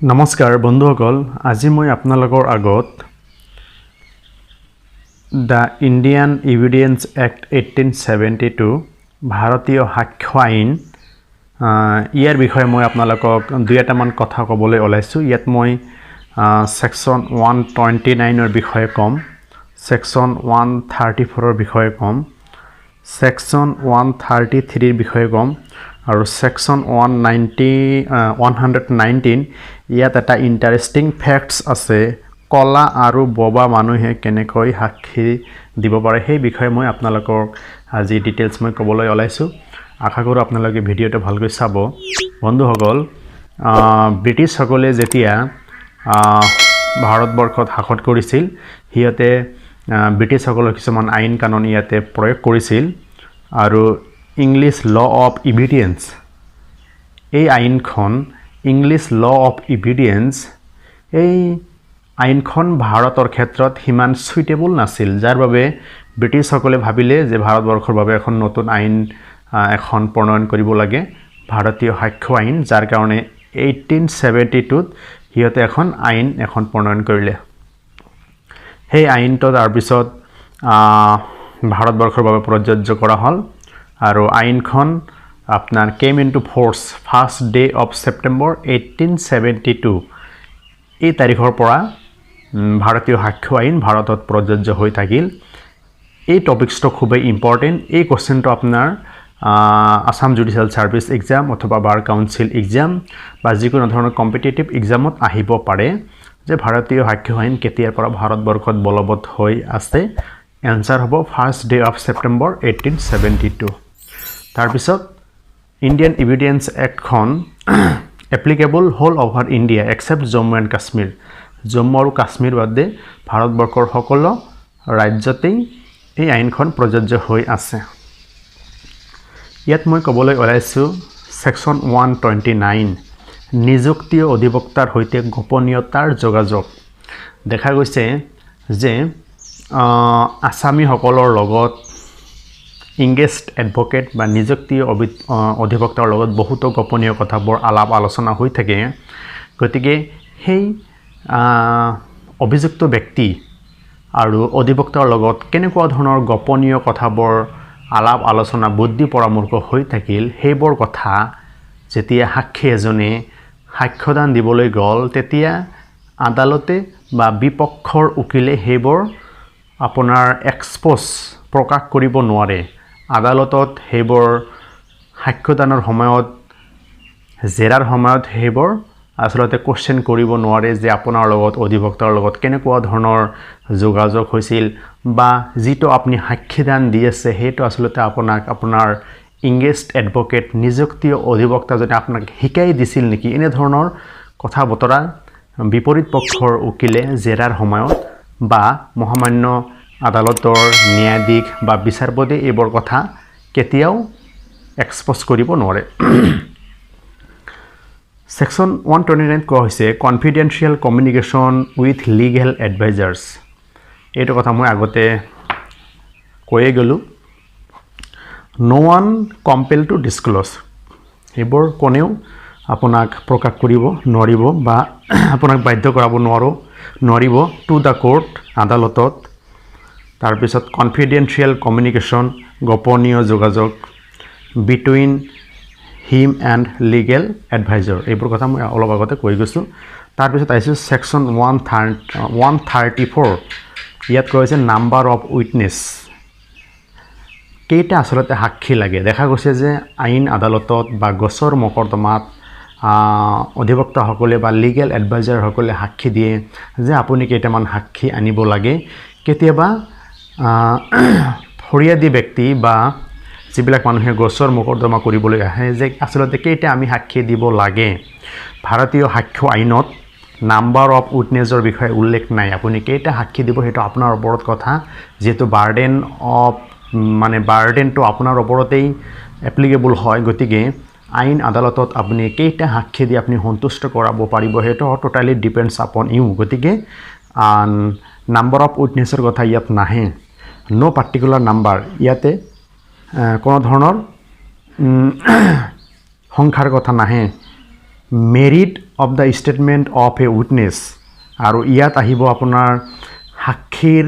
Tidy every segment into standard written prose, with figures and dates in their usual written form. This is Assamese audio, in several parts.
নমস্কাৰ বন্ধুসকল, আজি মই আপোনালোকৰ আগত দ্য ইণ্ডিয়ান এভিডেন্স এক্ট 1872 ভাৰতীয় সাক্ষ্য আইন ইয়াৰ বিষয়ে মই আপোনালোকক দুই এটামান কথা ক'বলৈ ওলাইছোঁ। ইয়াত মই সেকশন 129 বিষয়ে ক'ম, সেকশন 134 বিষয়ে ক'ম, সেকশন 133 বিষয়ে ক'ম আৰু সেকশন 119 ইয়াত এটা ইণ্টাৰেষ্টিং ফেক্টছ আছে। কলা আৰু ববা মানুহে কেনেকৈ সাক্ষী দিব পাৰে সেই বিষয়ে মই আপোনালোকক আজি ডিটেইলছ মই ক'বলৈ ওলাইছোঁ। আশা কৰোঁ আপোনালোকে ভিডিঅ'টো ভালকৈ চাব। বন্ধুসকল, ব্ৰিটিছসকলে যেতিয়া ভাৰতবৰ্ষত শাসন কৰিছিল, সিহঁতে ব্ৰিটিছসকলৰ কিছুমান আইন কানুন ইয়াতে প্ৰয়োগ কৰিছিল আৰু ইংলিছ ল অফ ইভিডেন্স, এই আইনখন ইংলিছ ল অফ ইভিডেন্স, এই আইনখন ভাৰতৰ ক্ষেত্ৰত সিমান সুইটেবল নাছিল, যাৰ বাবে ব্ৰিটিছসকলে ভাবিলে যে ভাৰতবৰ্ষৰ বাবে এখন নতুন আইন এখন প্ৰণয়ন কৰিব লাগে, ভাৰতীয় সাক্ষ্য আইন, যাৰ কাৰণে 1872ত সিহঁতে আইন এখন প্ৰণয়ন কৰিলে। সেই আইনটো তাৰপিছত ভাৰতবৰ্ষৰ বাবে প্ৰযোজ্য কৰা হ'ল আৰু আইনখন আপনাৰ came into force first day of September 1872 এই তাৰিখৰ পৰা ভাৰতীয় সাক্ষ্য আইন ভাৰতত প্ৰযোজ্য হৈ থাকিল। এই টপিকসটো খুবেই ইম্পৰ্টেণ্ট। এই কোশ্চেনটো আপোনাৰ আসাম জুডিচিয়েল সাৰ্ভিস এক্সাম অথবা বাৰ কাউন্সিল এক্সাম বা যিকোনো ধৰণৰ কম্পিটিটিভ এক্সামত আহিব পাৰে যে ভাৰতীয় সাক্ষ্য আইন কেতিয়াৰ পৰা ভাৰতবৰ্ষত বলবৎ হৈ আছে। এনসাৰ হ'ব ফাৰ্ষ্ট ডে অফ সেপ্টেম্বৰ 1872। তাৰপিছত ইণ্ডিয়ান এভিডেন্স এক্টখন applicable whole over India except Jammu and Kashmir, Jammu আৰু কাশ্মীৰ বাদে ভাৰতবৰ্ষৰ সকলো ৰাজ্যতেই এই আইনখন প্ৰযোজ্য হৈ আছে। ইয়াত মই ক'বলৈ ওলাইছোঁ সেকশন 129 নিযুক্তি অধিবক্তাৰ সৈতে গোপনীয়তাৰ যোগাযোগ। দেখা গৈছে যে আসামীসকলৰ লগত ইংগেজড এডভোকেট বা নিযুক্তি অধিবক্তাৰ লগত বহুতো গোপনীয় কথাবোৰ আলাপ আলোচনা হৈ থাকে। গতিকে সেই অভিযুক্ত ব্যক্তি আৰু অধিবক্তাৰ লগত কেনেকুৱা ধৰণৰ গোপনীয় কথাবোৰ আলাপ আলোচনা বুদ্ধি পৰামৰ্শ হৈ থাকিল, সেইবোৰ কথা যেতিয়া সাক্ষী এজনে সাক্ষ্যদান দিবলৈ গ'ল, তেতিয়া আদালতে বা বিপক্ষৰ উকিলে সেইবোৰ আপোনাৰ এক্সপ'জ প্ৰকাশ কৰিব নোৱাৰে। আদালতত সেইবোৰ সাক্ষ্যদানৰ সময়ত জেৰাৰ সময়ত সেইবোৰ আচলতে কোশ্চেন কৰিব নোৱাৰে যে আপোনাৰ লগত অধিবক্তাৰ লগত কেনেকুৱা ধৰণৰ যোগাযোগ হৈছিল বা যিটো আপুনি সাক্ষীদান দি আছে সেইটো আচলতে আপোনাৰ ইংগেজড এডভোকেট নিযুক্তি অধিবক্তাজনে আপোনাক শিকাই দিছিল নেকি, এনেধৰণৰ কথা বতৰা বিপৰীত পক্ষৰ উকিলে জেৰাৰ সময়ত বা মহামান্য আদালতৰ ন্যায়াধীশ বা বিচাৰপতি এইবোৰ কথা কেতিয়াও এক্সপ'জ কৰিব নোৱাৰে। সেকশন 129 কোৱা হৈছে confidential communication with legal advisers. এইটো কথা মই আগতে কৈয়ে গ'লোঁ। নো ওৱান কম্পেল টু ডিছক্ল'জ, এইবোৰ কোনেও আপোনাক প্ৰকাশ কৰিব নোৱাৰিব বা আপোনাক বাধ্য কৰাব নোৱাৰিব টু দ্য কোৰ্ট, আদালতত। তাৰপিছত কনফিডেন্সিয়েল কমিউনিকেশ্যন গোপনীয় যোগাযোগ between him and legal adviser, এইবোৰ কথা মই অলপ আগতে কৈ গৈছোঁ। তাৰপিছত আহিছোঁ সেকশন 134। ইয়াত কৈ হৈছে নাম্বাৰ অফ উইটনেছ, কেইটা আচলতে সাক্ষী লাগে। দেখা গৈছে যে আইন আদালতত বা গোচৰ মকৰ্দমাত অধিবক্তাসকলে বা লিগেল এডভাইজাৰসকলে সাক্ষী দিয়ে যে আপুনি কেইটামান সাক্ষী আনিব লাগে। কেতিয়াবা ফৰিয়াদী ব্যক্তি বা যিবিলাক মানুহে গোচৰ মকৰ্দমা কৰিবলৈ আহে যে আচলতে কেইটা আমি সাক্ষী দিব লাগে। ভাৰতীয় সাক্ষ্য আইনত নাম্বাৰ অফ উইটনেছৰ বিষয়ে উল্লেখ নাই। আপুনি কেইটা সাক্ষী দিব সেইটো আপোনাৰ ওপৰত কথা, যিহেতু বাৰ্ডেনটো আপোনাৰ ওপৰতেই এপ্লিকেবল হয়। গতিকে আইন আদালতত আপুনি কেইটা সাক্ষী দি আপুনি সন্তুষ্ট কৰাব পাৰিব সেইটো টোটালি ডিপেণ্ডছ আপন ইউ। গতিকে নাম্বাৰ অফ উইটনেছৰ কথা ইয়াত নাহে, নো পাৰ্টিকুলাৰ নাম্বাৰ, ইয়াতে কোনো ধৰণৰ সংখ্যাৰ কথা নাহে। Merit of the statement of A witness আৰু ইয়াত আহিব আপোনাৰ সাক্ষীৰ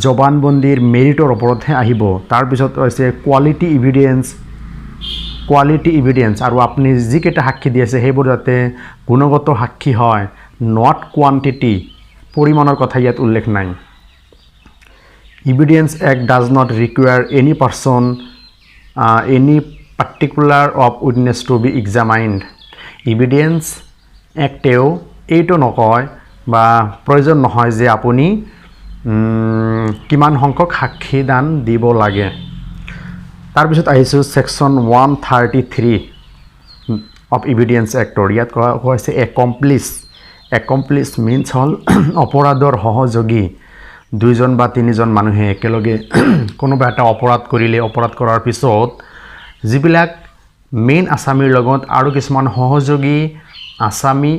জবানবন্দীৰ মেৰিটৰ ওপৰতহে আহিব তাৰপিছত হৈছে কোৱালিটি ইভিডেন্স আৰু আপুনি যিকেইটা সাক্ষী দি আছে সেইবোৰ যাতে গুণগত সাক্ষী হয় নট কোৱান্টিটি পৰিমাণৰ কথা ইয়াত উল্লেখ নাই Evidence Act does not require any person, any particular of witness to be examined. Evidence Actও এইটো নকয় বা প্ৰয়োজন নহয় যে আপুনি কিমান সংখ্যক সাক্ষী দান দিব লাগে তাৰপিছত আহিছোঁ সেকশন 133 অফ এভিডেন্স এক্টৰ ইয়াত কোৱা হৈছে একম্প্লিছ মিন্স হ'ল অপৰাধৰ সহযোগী দুইজন বা তিনিজন মানুহে একেলগে কোনোবা এটা অপৰাধ কৰিলে অপৰাধ কৰাৰ পিছত যিবিলাক মেইন আসামীৰ লগত আৰু কিছুমান সহযোগী আসামী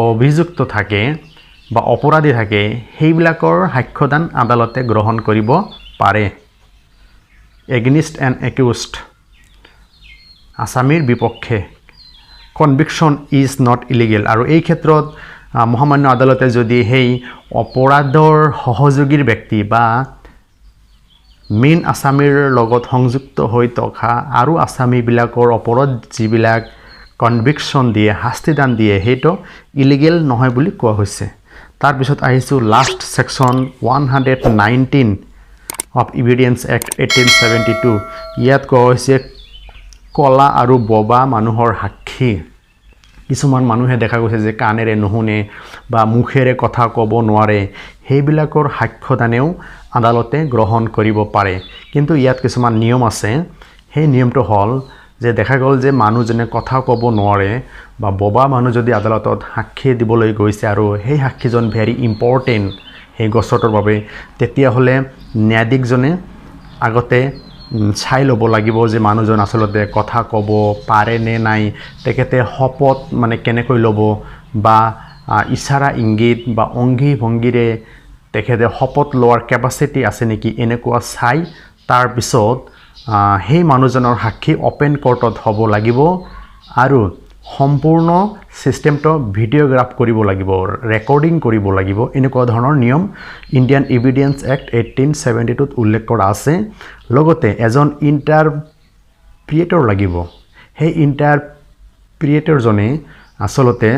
অভিযুক্ত থাকে বা অপৰাধী থাকে সেইবিলাকৰ সাক্ষ্যদান আদালতে গ্ৰহণ কৰিব পাৰে এগেইনষ্ট এন একিউজড আসামীৰ বিপক্ষে কনভিকশ্যন ইজ নট ইলিগেল আৰু এই ক্ষেত্ৰত মহামান্য আদালতে যদি সেই অপৰাধৰ সহযোগীৰ ব্যক্তি বা মেইন আসামীৰ লগত সংযুক্ত হৈ থকা আৰু আসামীবিলাকৰ ওপৰত যিবিলাক কনভিকশ্যন দিয়ে শাস্তিদান দিয়ে সেইটো ইলিগেল নহয় বুলি কোৱা হৈছে তাৰপিছত আহিছোঁ last section 119 of evidence act 1872 ইয়াত কোৱা হৈছে কলা আৰু ববা মানুহৰ সাক্ষী কিছুমান মানুহে দেখা গৈছে যে কাণেৰে নুশুনে বা মুখেৰে কথা ক'ব নোৱাৰে সেইবিলাকৰ সাক্ষ্যদানেও আদালতে গ্ৰহণ কৰিব পাৰে কিন্তু ইয়াত কিছুমান নিয়ম আছে সেই নিয়মটো হ'ল যে দেখা গ'ল যে মানুহজনে কথা ক'ব নোৱাৰে বা ববা মানুহ যদি আদালতত সাক্ষী দিবলৈ গৈছে আৰু সেই সাক্ষীজন ভেৰি ইম্পৰ্টেণ্ট সেই গোচৰটোৰ বাবে তেতিয়াহ'লে ন্যায়াধীশজনে আগতে চাই ল'ব লাগিব যে মানুহজন আচলতে কথা ক'ব পাৰে নে নাই তেখেতে শপত মানে কেনেকৈ ল'ব বা ইশাৰা ইংগিত বা অংগী ভংগীৰে তেখেতে শপত লোৱাৰ কেপাচিটি আছে নেকি এনেকুৱা চাই তাৰপিছত সেই মানুহজনৰ সাক্ষী অপেন কোৰ্টত হ'ব লাগিব আৰু সম্পূৰ্ণ সিস্টেমটো ভিডিঅ'গ্ৰাফ কৰিব লাগিব ৰেকৰ্ডিং কৰিব লাগিব এনেকুৱা ধৰণৰ নিয়ম ইণ্ডিয়ান এভিডেন্স এক্ট 1872 উল্লেখ কৰা আছে লগতে এজন ইণ্টাৰপ্ৰিয়েটৰ লাগিব সেই ইণ্টাৰপ্ৰিয়েটৰজনে আচলতে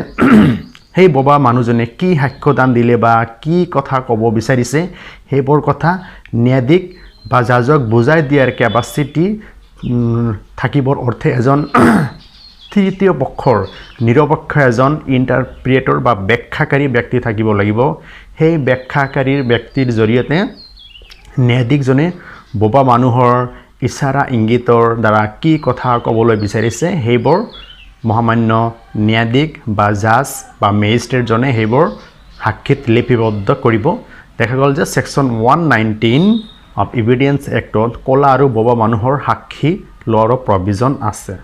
সেই ববা মানুহজনে কি সাক্ষ্যদান দিলে বা কি কথা ক'ব বিচাৰিছে সেইবোৰ কথা ন্যায়াধীশ বা জাজক বুজাই দিয়াৰ কেপাচিটি থাকিবৰ অৰ্থে এজন তৃতীয় পক্ষৰ নিৰপেক্ষ এজন ইণ্টাৰপ্ৰিয়েটৰ বা ব্যাখ্যাকাৰী ব্যক্তি থাকিব লাগিব সেই ব্যাখ্যাকাৰীৰ ব্যক্তিৰ জৰিয়তে ন্যায়াধীশজনে ববা মানুহৰ ইশাৰা ইংগিতৰ দ্বাৰা কি কথা ক'বলৈ বিচাৰিছে সেইবোৰ মহামান্য ন্যায়াধীশ বা জাজ বা মেজিষ্ট্ৰেটজনে সেইবোৰ সাক্ষীত লিপিবদ্ধ কৰিব দেখা গ'ল যে সেকশন 119 অফ এভিডেন্স এক্টত কলা আৰু ববা মানুহৰ সাক্ষী লোৱাৰ প্ৰভিজন আছে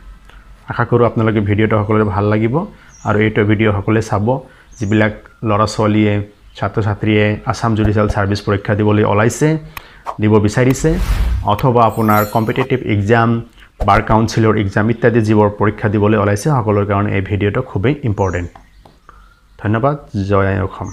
আশা কৰোঁ আপোনালোকে ভিডিঅ'টো সকলোৰে ভাল লাগিব আৰু এইটো ভিডিঅ' সকলোৱে চাব যিবিলাক ল'ৰা ছোৱালীয়ে ছাত্ৰ ছাত্ৰীয়ে আসাম জুডিচিয়েল সাৰ্ভিস পৰীক্ষা দিবলৈ ওলাইছে দিব বিচাৰিছে অথবা আপোনাৰ কম্পিটিটিভ এক্সাম বাৰ কাউন্সিলৰ এক্সাম ইত্যাদি যিবোৰ পৰীক্ষা দিবলৈ ওলাইছে সকলোৰ কাৰণে এই ভিডিঅ'টো খুবেই ইম্পৰ্টেণ্ট ধন্যবাদ জয় আই অসম